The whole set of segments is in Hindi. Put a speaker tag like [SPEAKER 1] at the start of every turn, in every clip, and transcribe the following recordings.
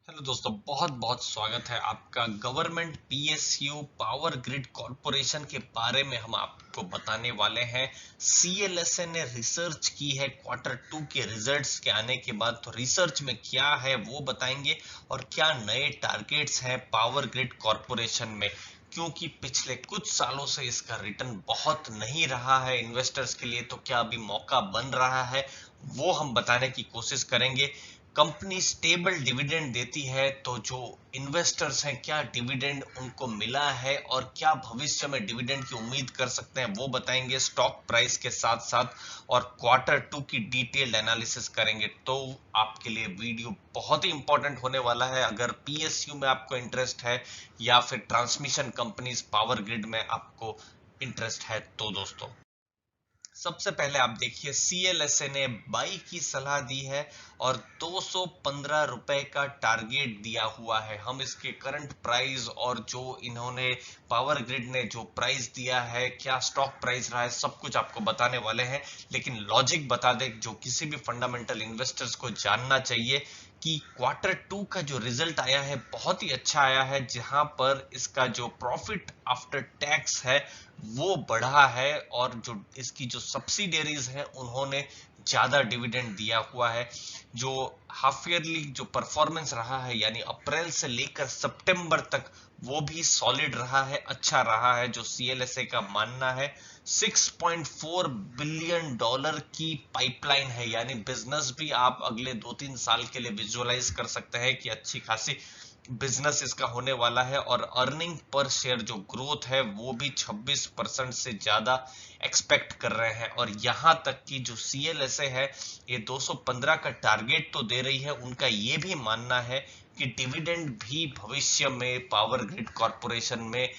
[SPEAKER 1] हेलो दोस्तों, बहुत बहुत स्वागत है आपका। Government PSU power grid corporation के बारे में हम आपको बताने वाले हैं। सीएलएसए ने रिसर्च की है क्वार्टर टू के रिजल्ट्स के आने के बाद। तो रिसर्च में क्या है वो बताएंगे और क्या नए टारगेट्स हैं पावर ग्रिड कॉरपोरेशन में, क्योंकि पिछले कुछ सालों से इसका रिटर्न बहुत नहीं रहा है इन्वेस्टर्स के लिए। तो क्या अभी मौका बन रहा है, वो हम बताने की कोशिश करेंगे। कंपनी स्टेबल डिविडेंड देती है, तो जो इन्वेस्टर्स हैं क्या डिविडेंड उनको मिला है और क्या भविष्य में डिविडेंड की उम्मीद कर सकते हैं वो बताएंगे स्टॉक प्राइस के साथ साथ। और क्वार्टर टू की डिटेल्ड एनालिसिस करेंगे। तो आपके लिए वीडियो बहुत ही इंपॉर्टेंट होने वाला है अगर पीएसयू में आपको इंटरेस्ट है या फिर ट्रांसमिशन कंपनीज पावर ग्रिड में आपको इंटरेस्ट है। तो दोस्तों, सबसे पहले आप देखिए, सीएलएसए ने बाई की सलाह दी है और 215 रुपए का टारगेट दिया हुआ है। हम इसके करंट प्राइस और जो इन्होंने पावर ग्रिड ने जो प्राइस दिया है, क्या स्टॉक प्राइस रहा है, सब कुछ आपको बताने वाले हैं। लेकिन लॉजिक बता दे जो किसी भी फंडामेंटल इन्वेस्टर्स को जानना चाहिए कि क्वार्टर टू का जो रिजल्ट आया है बहुत ही अच्छा आया है, जहां पर इसका जो प्रॉफिट आफ्टर टैक्स है वो बढ़ा है और जो इसकी जो सब्सिडियरीज है उन्होंने ज्यादा डिविडेंड दिया हुआ है। जो हाफ ईयरली जो परफॉर्मेंस रहा है यानी अप्रैल से लेकर सितंबर तक, वो भी सॉलिड रहा है, अच्छा रहा है। जो सीएलएसए का मानना है 6.4 बिलियन डॉलर की पाइपलाइन है, यानी बिजनेस भी आप अगले 2-3 साल के लिए विजुअलाइज कर सकते हैं कि अच्छी खासी बिजनेस इसका होने वाला है। और अर्निंग पर शेयर जो ग्रोथ है वो भी 26% से ज्यादा एक्सपेक्ट कर रहे हैं। और यहां तक कि जो सीएलएसए है ये 215 का टारगेट तो दे रही है, उनका ये भी मानना है कि डिविडेंड भी भविष्य में पावर ग्रिड कॉरपोरेशन में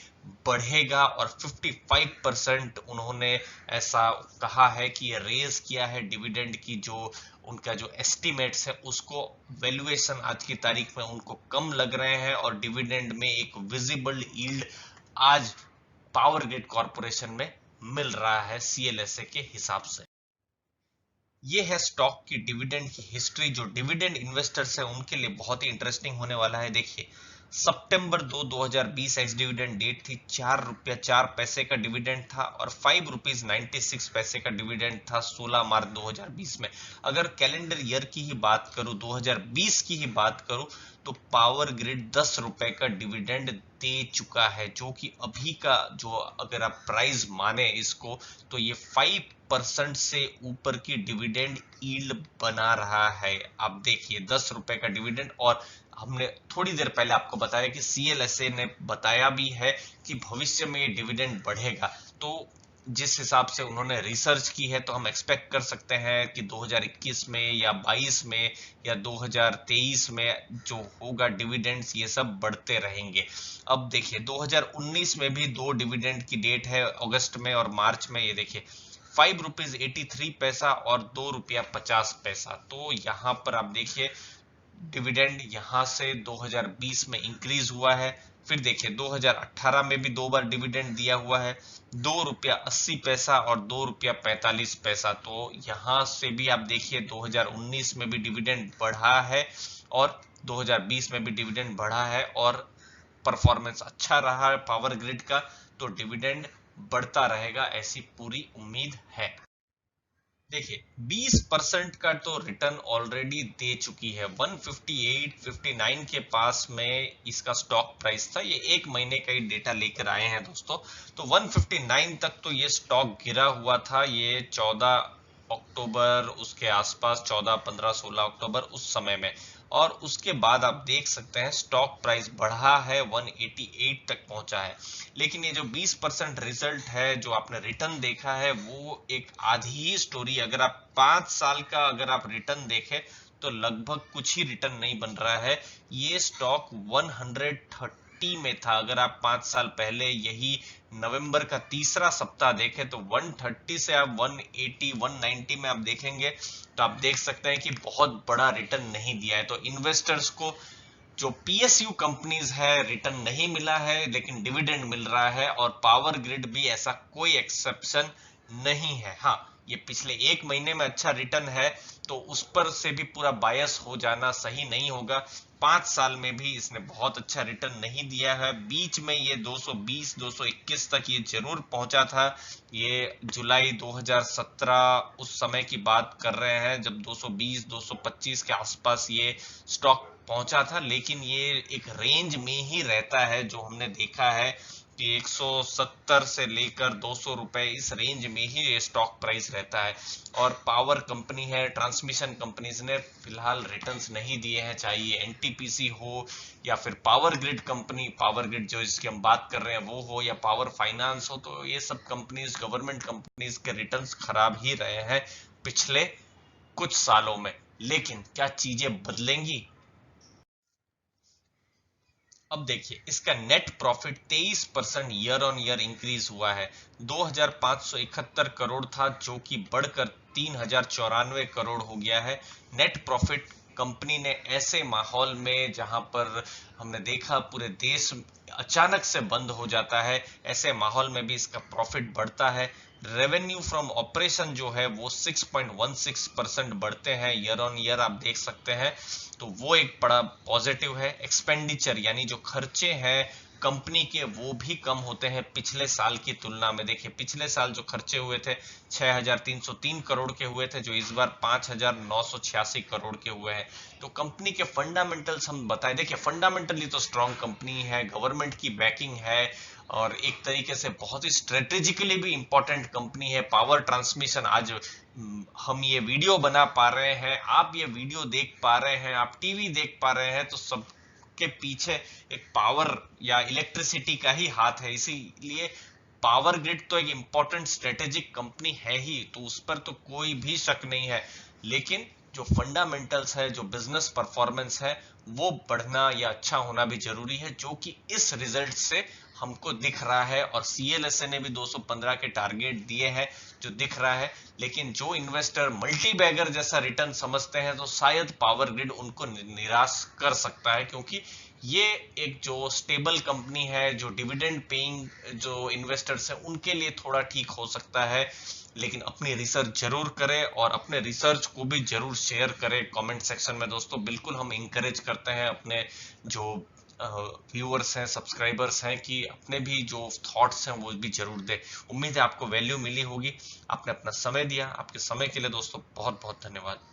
[SPEAKER 1] बढ़ेगा। और 55% उन्होंने ऐसा कहा है कि रेज किया है डिविडेंड की। जो उनका जो एस्टिमेट्स है उसको वैल्यूएशन आज की तारीख में उनको कम लग रहे हैं और डिविडेंड में एक विजिबल यील्ड आज पावर ग्रिड कॉरपोरेशन में मिल रहा है सीएलएसए के हिसाब से। ये है स्टॉक की डिविडेंड की हिस्ट्री। जो डिविडेंड इन्वेस्टर्स है उनके लिए बहुत ही इंटरेस्टिंग होने वाला है। देखिए, सितंबर 2020 एक्स डिविडेंड डेट थी, 4 रुपया 4 पैसे का डिविडेंड था और 5 रुपीज 96 पैसे का डिविडेंड था 16 मार्च 2020 में। अगर कैलेंडर ईयर की ही बात करूं, 2020 की ही बात करूं, तो पावर ग्रिड 10 रुपए का डिविडेंड दे चुका है, जो कि अभी का जो अगर आप प्राइस माने इसको, तो ये 5% से ऊपर की डिविडेंड यील्ड बना रहा है। आप देखिए 10 रुपए का डिविडेंड। और हमने थोड़ी देर पहले आपको बताया कि सीएलएसए ने बताया भी है कि भविष्य में ये डिविडेंड बढ़ेगा। तो जिस हिसाब से उन्होंने रिसर्च की है, तो हम एक्सपेक्ट कर सकते हैं कि 2021 में या 22 में या 2023 में जो होगा डिविडेंड्स ये सब बढ़ते रहेंगे। अब देखिए 2019 में भी दो डिविडेंड की डेट है, अगस्त में और मार्च में। ये देखिए 5 रुपीज 83 पैसा और 2 रुपया 50 पैसा। तो यहाँ पर आप देखिए डिविडेंड यहाँ से 2020 में इंक्रीज हुआ है। फिर देखिए 2018 में भी दो बार डिविडेंड दिया हुआ है, 2 रुपया 80 पैसा और 2 रुपया 45 पैसा। तो यहाँ से भी आप देखिए 2019 में भी डिविडेंड बढ़ा है और 2020 में भी डिविडेंड बढ़ा है और परफॉर्मेंस अच्छा रहा है पावर ग्रिड का। तो डिविडेंड बढ़ता रहेगा ऐसी पूरी उम्मीद है। देखिए 20% का तो रिटर्न ऑलरेडी दे चुकी है। 158-59 के पास में इसका स्टॉक प्राइस था। ये एक महीने का ही डेटा लेकर आए हैं दोस्तों। तो 159 तक तो ये स्टॉक गिरा हुआ था। ये 14 अक्टूबर उसके आसपास, 14, 15, 16 अक्टूबर उस समय में। और उसके बाद आप देख सकते हैं स्टॉक प्राइस बढ़ा है, 188 तक पहुंचा है। लेकिन ये जो 20% रिजल्ट है, जो आपने रिटर्न देखा है, वो एक आधी ही स्टोरी। अगर आप 5 साल का अगर आप रिटर्न देखें तो लगभग कुछ ही रिटर्न नहीं बन रहा है। ये स्टॉक 130 में था। अगर आप 5 साल पहले यही नवंबर का तीसरा सप्ताह देखें तो 130 से आप 180 190 में आप देखेंगे तो आप देख सकते हैं कि बहुत बड़ा रिटर्न नहीं दिया है। तो इन्वेस्टर्स को जो पीएसयू कंपनीज है रिटर्न नहीं मिला है, लेकिन डिविडेंड मिल रहा है। और पावर ग्रिड भी ऐसा कोई एक्सेप्शन नहीं है। हाँ, ये पिछले एक महीने में अच्छा रिटर्न है तो उस पर से भी पूरा बायस हो जाना सही नहीं होगा। 5 साल में भी इसने बहुत अच्छा रिटर्न नहीं दिया है। बीच में ये 220 221 तक ये जरूर पहुंचा था। ये जुलाई 2017 उस समय की बात कर रहे हैं जब 220 225 के आसपास ये स्टॉक पहुंचा था, लेकिन ये एक रेंज में ही रहता है। जो हमने देखा है कि 170 से लेकर 200 रुपए इस रेंज में ही ये स्टॉक प्राइस रहता है। और पावर कंपनी है, ट्रांसमिशन कंपनीज ने फिलहाल रिटर्न्स नहीं दिए हैं, चाहे ये एनटीपीसी हो या फिर power grid company, power grid जो इसकी हम बात कर रहे हैं वो हो, या पावर फाइनेंस हो। तो ये सब कंपनीज, गवर्नमेंट कंपनीज के रिटर्न्स खराब ही रहे हैं पिछले कुछ सालों में। लेकिन क्या चीजें बदलेंगी? अब देखिए, इसका net profit 23% year on year increase हुआ है। 2571 करोड़ था जो कि बढ़कर 3094 करोड़ हो गया है। नेट प्रॉफिट कंपनी ने ऐसे माहौल में जहां पर हमने देखा पूरे देश अचानक से बंद हो जाता है, ऐसे माहौल में भी इसका प्रॉफिट बढ़ता है। रेवेन्यू फ्रॉम ऑपरेशन जो है वो 6.16% बढ़ते हैं ईयर ऑन ईयर, आप देख सकते हैं। तो वो एक बड़ा पॉजिटिव है। एक्सपेंडिचर यानी जो खर्चे हैं कंपनी के वो भी कम होते हैं पिछले साल की तुलना में। देखिए, पिछले साल जो खर्चे हुए थे 6303 करोड़ के हुए थे, जो इस बार 5986 करोड़ के हुए हैं। तो कंपनी के फंडामेंटल्स हम बताएं, देखिए फंडामेंटली तो स्ट्रांग कंपनी है, गवर्नमेंट की बैकिंग है और एक तरीके से बहुत ही स्ट्रेटेजिकली भी इंपॉर्टेंट कंपनी है। पावर ट्रांसमिशन, आज हम ये वीडियो बना पा रहे हैं, आप ये वीडियो देख पा रहे हैं, आप टीवी देख पा रहे हैं, तो सब के पीछे एक पावर या इलेक्ट्रिसिटी का ही हाथ है। इसीलिए पावर ग्रिड तो एक इंपॉर्टेंट स्ट्रेटेजिक कंपनी है ही, तो उस पर तो कोई भी शक नहीं है। लेकिन जो फंडामेंटल्स है, जो बिजनेस परफॉर्मेंस है, वो बढ़ना या अच्छा होना भी जरूरी है, जो कि इस रिजल्ट से हमको दिख रहा है। और सीएलएसए ने भी 215 के टारगेट दिए हैं जो दिख रहा है। लेकिन जो इन्वेस्टर मल्टी बैगर जैसा रिटर्न समझते हैं तो शायद पावर ग्रिड उनको निराश कर सकता है, क्योंकि ये एक जो स्टेबल कंपनी है, जो डिविडेंड पेइंग जो इन्वेस्टर्स हैं उनके लिए थोड़ा ठीक हो सकता है। लेकिन अपनी रिसर्च जरूर करें और अपने रिसर्च को भी जरूर शेयर करें कमेंट सेक्शन में। दोस्तों बिल्कुल हम इंकरेज करते हैं अपने जो व्यूअर्स हैं, सब्सक्राइबर्स हैं, कि अपने भी जो थॉट्स हैं वो भी जरूर दें। उम्मीद है आपको वैल्यू मिली होगी। आपने अपना समय दिया, आपके समय के लिए दोस्तों बहुत बहुत धन्यवाद।